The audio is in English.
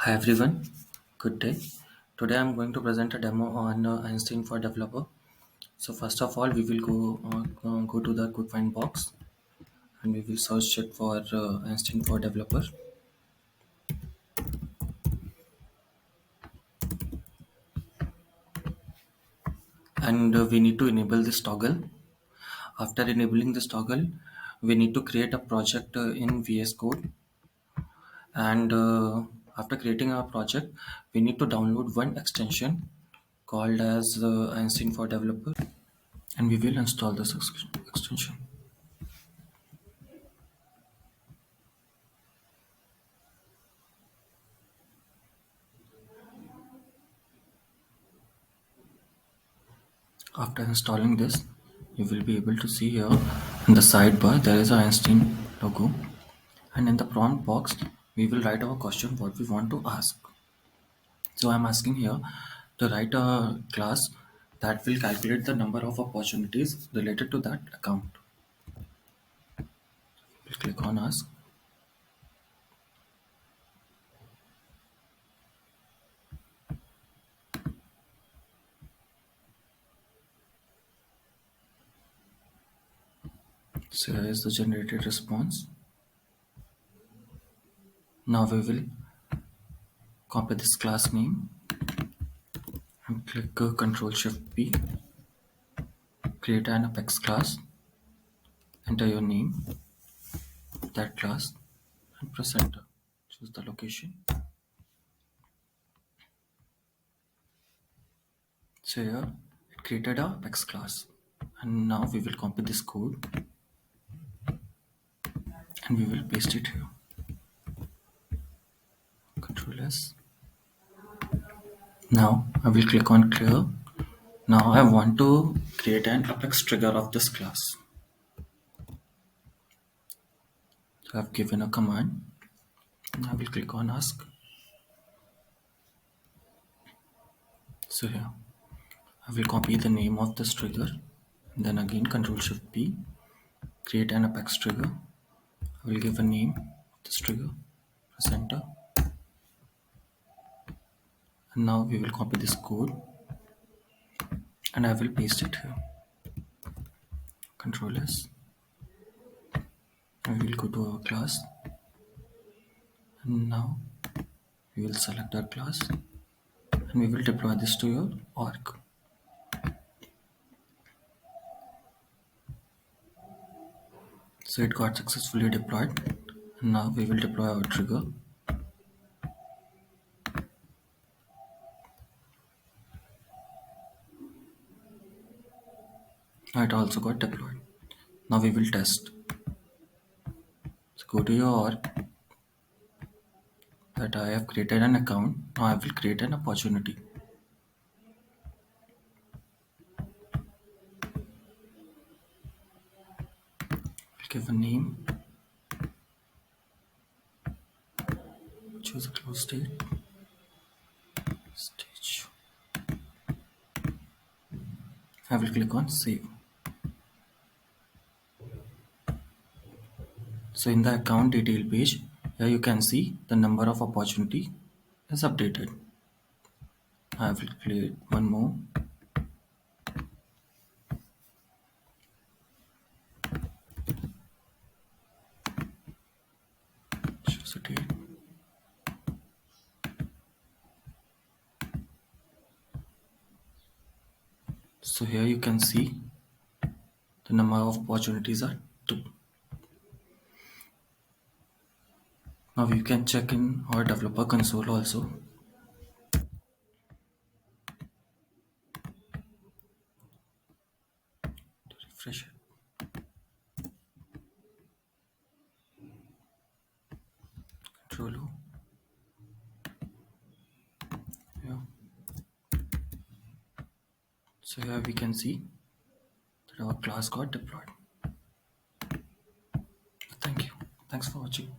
Hi everyone, good day. Today I'm going to present a demo on Einstein for Developer. So first of all, we will go to the quick find box and we will search it for Einstein for Developer. And we need to enable this toggle. After enabling this toggle, we need to create a project in VS Code. And after creating our project, we need to download one extension called as Einstein for Developer, and we will install this extension. After installing this, you will be able to see here in the sidebar there is a Einstein logo, and in the prompt box we will write our question what we want to ask. So I'm asking here to write a class that will calculate the number of opportunities related to that account. We'll click on ask. So here is the generated response. Now we will copy this class name and click Ctrl Shift P, create an Apex class, enter your name of that class and press enter. Choose the location. So here it created a Apex class, and now we will copy this code and we will paste it here. Control S. Now I will click on clear. Now I want to create an Apex trigger of this class. So I have given a command. Now I will click on ask. So here I will copy the name of this trigger, and then again Ctrl Shift P, create an Apex trigger. I will give a name of this trigger, press enter, and now we will copy this code and I will paste it here. Control S. We will go to our class, and now we will select our class and we will deploy this to your org. So it got successfully deployed, and now we will deploy our trigger. Now it also got deployed. Now we will test. So go to your org that I have created an account. Now I will create an opportunity. I'll give a name, choose a close date, stage. I will click on save. So in the account detail page, here you can see the number of opportunity is updated. I will create one more. Choose a date. So here you can see the number of opportunities are 2. Now you can check in our developer console also. To refresh it. Control O. Yeah. So here we can see that our class got deployed. Thank you. Thanks for watching.